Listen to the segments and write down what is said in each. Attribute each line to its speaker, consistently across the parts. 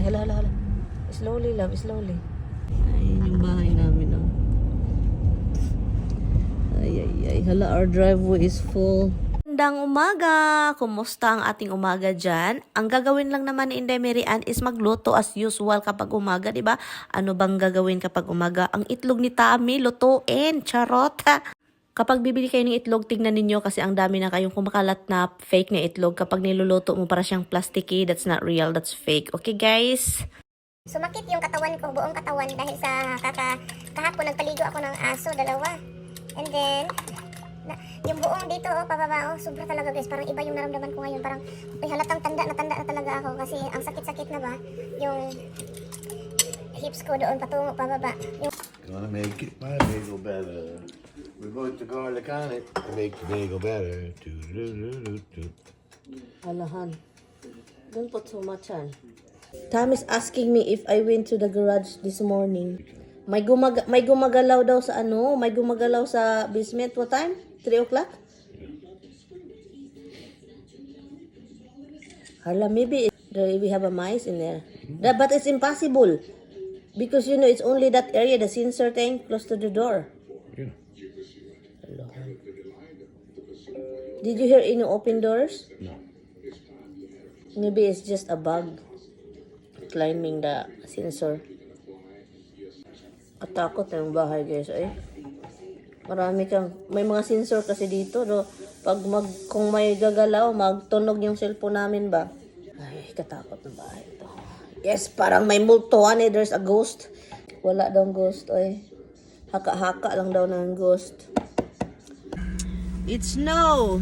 Speaker 1: bahay. Hala, hala, hala. Slowly, love. Slowly. Ayun yung bahay namin, oh. Ay. Hala, our driveway is full. Magandang umaga! Kumusta ang ating umaga dyan? Ang gagawin lang naman ni Inday Marian is magluto as usual kapag umaga, di ba? Ano bang gagawin kapag umaga? Ang itlog ni Tami, lutuin! Charot! Kapag bibili kayo ng itlog, tignan ninyo kasi ang dami na kayong kumakalat na fake na itlog. Kapag niluluto mo para siyang plasticky, that's not real, that's fake. Okay, guys?
Speaker 2: Sumakit yung katawan ko, buong katawan dahil sa kahapon nagpaligo ako ng aso, dalawa. And then, yung buong dito, pababa, sobra talaga guys. Parang iba yung naramdaman ko ngayon. Parang, halatang tanda na talaga ako kasi ang sakit-sakit na ba, yung hips ko doon patungo, pababa.
Speaker 3: Gonna make it my bagel better. We're going to garlic on it to make the bagel better.
Speaker 1: Alahan. Don't put so much on. Tom is asking me if I went to the garage this morning. May gumagalaw daw sa ano? May gumagalaw sa basement. What time? 3 o'clock? Hala, maybe we have a mice in there. But it's impossible. Because you know, it's only that area, the sensor thing, close to the door.
Speaker 3: Yeah.
Speaker 1: Did you hear any open doors?
Speaker 3: No.
Speaker 1: Maybe it's just a bug climbing the sensor. Katakot na yung bahay guys. Ay, may mga sensor kasi dito. No? Kung may gagalaw, magtunog yung cellphone namin ba? Ay, katakot na bahay ito. Yes, parang may multuhan eh. There's a ghost. Wala daw ghost. Ay, haka-haka lang daw ng ghost. It's snow.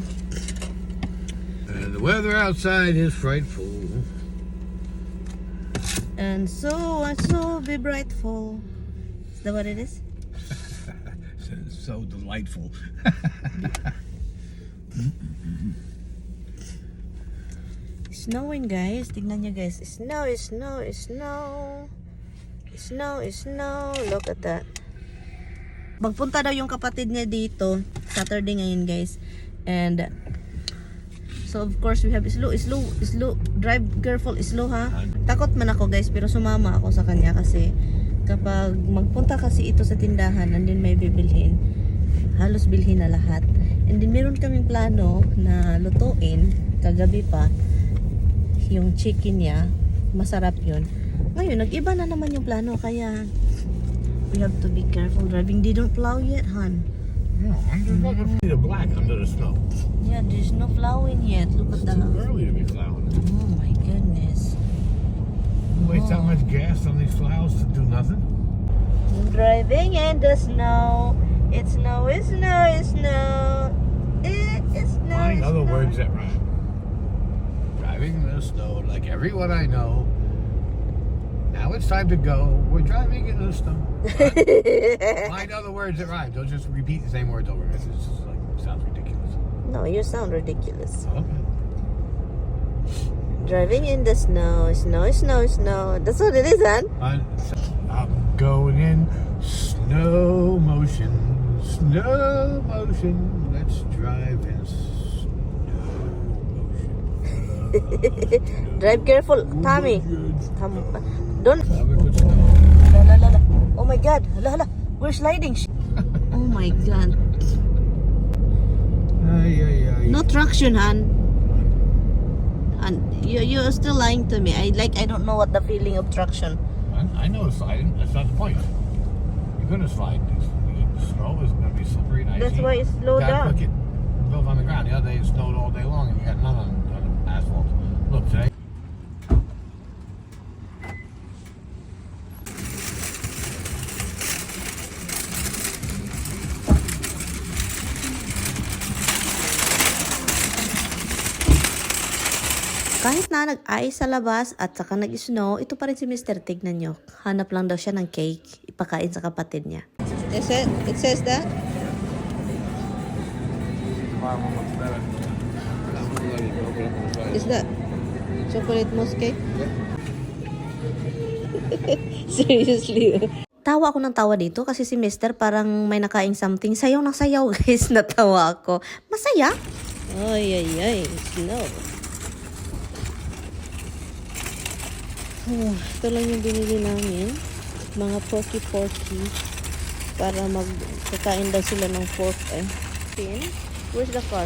Speaker 3: And the weather outside is frightful.
Speaker 1: And so be brightful. Is that what it is?
Speaker 3: So delightful.
Speaker 1: Snowing guys. Tignan nyo guys. Snow. Look at that. Magpunta daw yung kapatid niya dito. Saturday ngayon guys. And so of course we have slow. Drive careful, slow ha. Takot man ako guys pero sumama ako sa kanya kasi kapag magpunta kasi ito sa tindahan and then may bibilhin, halos bilhin na lahat. And then meron kaming plano na lutuin kagabi pa yung chicken niya, masarap yun. Ngayon, nag-iba na naman yung plano kaya we have to be careful driving. They don't plow yet, hon.
Speaker 3: No, there's nothing to black under the snow.
Speaker 1: Yeah, there's no plowing yet. Look at
Speaker 3: It's
Speaker 1: that.
Speaker 3: too early to be plowing.
Speaker 1: Oh my goodness.
Speaker 3: Waste that much gas on these plows to do nothing.
Speaker 1: Driving in the snow. It's snow.
Speaker 3: Find other words that rhyme. Driving in the snow like everyone I know. Now it's time to go. We're driving in the snow. Find other words that rhyme. Don't just repeat the same words over. It's just like, it sounds ridiculous.
Speaker 1: No, you sound ridiculous.
Speaker 3: Okay.
Speaker 1: Driving in the snow. That's what it is, hon.
Speaker 3: I'm going in slow motion. Let's drive in slow motion.
Speaker 1: Drive careful, Tommy. Don't. Oh my God. Hala. We're sliding. Oh my God. No traction, hon. And you're still lying to me. I don't know what the feeling of traction.
Speaker 3: I know it's sliding. That's not the point. You're gonna slide. The snow is gonna be slippery and icy.
Speaker 1: That's why it's slowed down.
Speaker 3: Look, it built on the ground. The other day it snowed all day long, and you got none on the asphalt. Look today.
Speaker 1: Kahit na nag-ice sa labas at saka nag-snow, ito pa rin si Mr. Tignan nyo. Hanap lang daw siya ng cake, ipakain sa kapatid niya. It says that? Is that chocolate mousse cake? Seriously. Tawa ako ng tawa dito kasi si Mr. parang may nakaing something. Sayaw ng sayaw guys, natawa ako. Masaya? Ay, snow. Ito lang yung binili namin. Mga porky-porky. Para magkakain daw sila ng pork. Eh. Pin? Where's the car?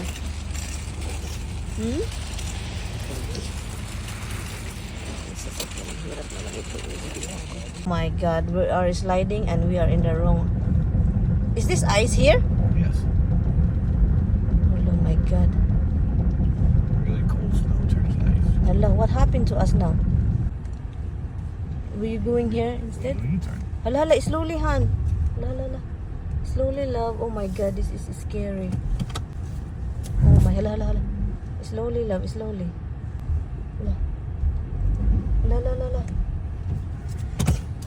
Speaker 1: My God, we are sliding and we are in the wrong. Is this ice here?
Speaker 3: Yes.
Speaker 1: Oh my God.
Speaker 3: Really cold snow turns ice.
Speaker 1: Hello, what happened to us now? Were you going here instead?
Speaker 3: U-turn.
Speaker 1: Hala, slowly, Han. Hala. Slowly, love. Oh my God, this is scary. Oh my, hala. Slowly, love, slowly. Hala.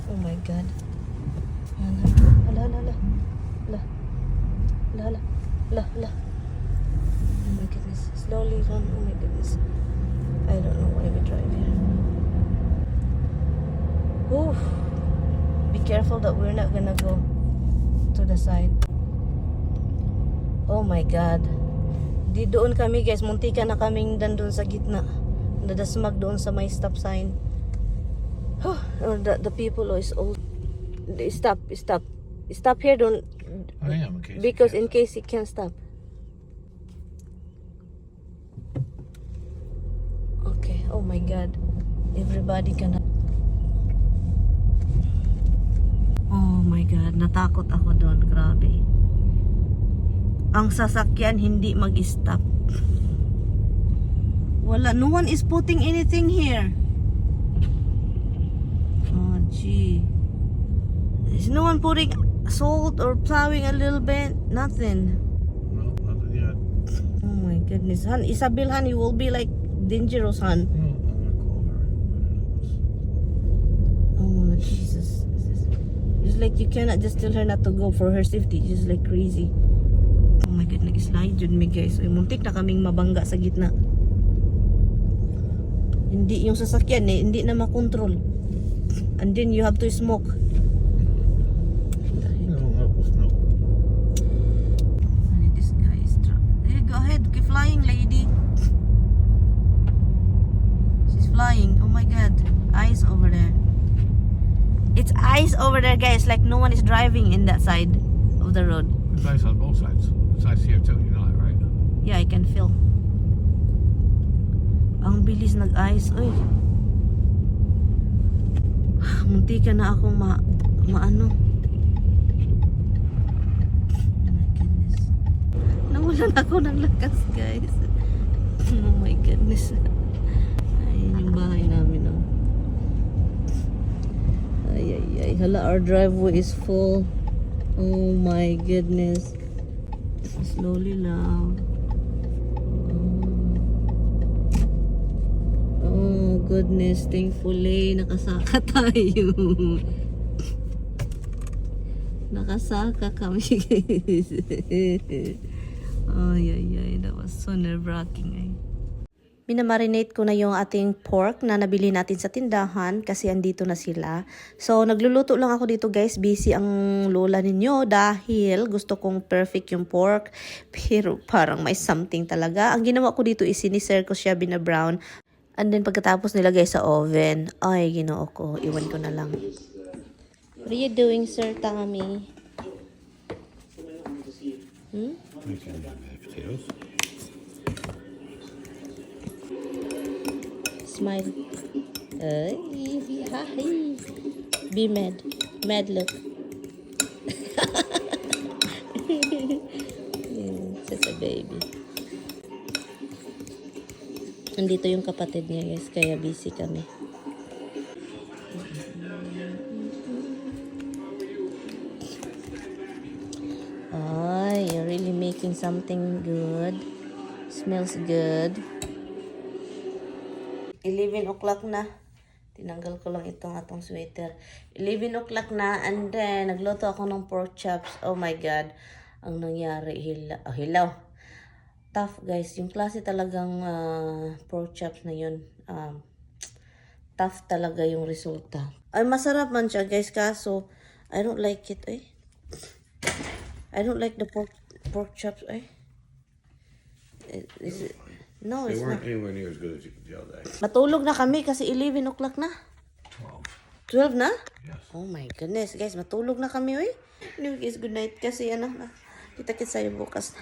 Speaker 1: Oh my God. Hala. Oh my goodness. Slowly, Han. Oh my goodness. I don't know why we drive here. Oof. Be careful that we're not gonna go to the side. Oh my God. Di doon kami guys, muntika na kaming dandun sa gitna. Nadasmag doon sa may stop sign. The people is old. Stop here, don't.
Speaker 3: I am, in case
Speaker 1: Because
Speaker 3: you
Speaker 1: in case he can't stop. Okay, oh my God. Everybody can. Oh my God, natakot ako doon, grabe. Ang sasakyan hindi mag-stop. Wala, no one is putting anything here. Oh gee. Is no one putting salt or plowing a little bit? Nothing.
Speaker 3: No, nothing yet.
Speaker 1: Oh my goodness, Han, Isabel, Han, you will be like dangerous, Han.
Speaker 3: No, I'm gonna call her.
Speaker 1: Oh Jesus. It's like you cannot just tell her not to go for her safety. Just like crazy. Oh my God, nag-slide yun me guys. Ay, muntik na kaming mabangga sa gitna. Hindi yung sasakyan eh, hindi na makontrol. And then you have to smoke.
Speaker 3: No.
Speaker 1: This guy is hey, go ahead, keep flying, lady. She's flying. Oh my God, eyes over there. It's ice over there, guys. Like no one is driving in that side of the road.
Speaker 3: It's ice on both sides. It's ice here too, you know that, right?
Speaker 1: Yeah, I can feel. Ang bilis nag-ice. Uy. Munti ka na akong maano. Oh my goodness. Nawalan ako ng lakas, guys. Oh my goodness. Ayun yung bahay namin, oh. Ay. Hala, our driveway is full. Oh my goodness. Slowly lang. Oh goodness, thankfully nakasaka tayo. Nakasaka kami, guys. Ay, that was so nerve-wracking, eh. Minamarinate ko na yung ating pork na nabili natin sa tindahan kasi andito na sila. So, nagluluto lang ako dito, guys. Busy ang lola ninyo dahil gusto kong perfect yung pork. Pero parang may something talaga. Ang ginawa ko dito is siniser ko siya bina-brown. And then pagkatapos nilagay sa oven, ay ginoo ko. Iwan ko na lang. What are you doing, Sir Tommy?
Speaker 3: Making potatoes.
Speaker 1: Smile. Ay, hi. Be mad. Mad look. Such a baby. Andito yung kapatid niya, guys. Kaya busy kami. Ay, you're really making something good. Smells good. 11 o'clock na. Tinanggal ko lang itong atong sweater. 11 o'clock na and then nagluto ako ng pork chops. Oh my God. Ang nangyari, hilaw. Tough, guys. Yung klase talagang pork chops na yun. Tough talaga yung resulta. Ay, masarap man siya, guys. Kaso, I don't like it, eh. I don't like the pork chops, eh. Is it? No,
Speaker 3: They
Speaker 1: it's
Speaker 3: weren't
Speaker 1: not.
Speaker 3: anywhere near as good as you could tell that.
Speaker 1: Matulog na kami kasi 11 o'clock na. 12 na?
Speaker 3: Yes.
Speaker 1: Oh my goodness, guys, matulog na kami, oy. Anyway, guys, good night kasi ano na. Kita-kits tayo bukas na.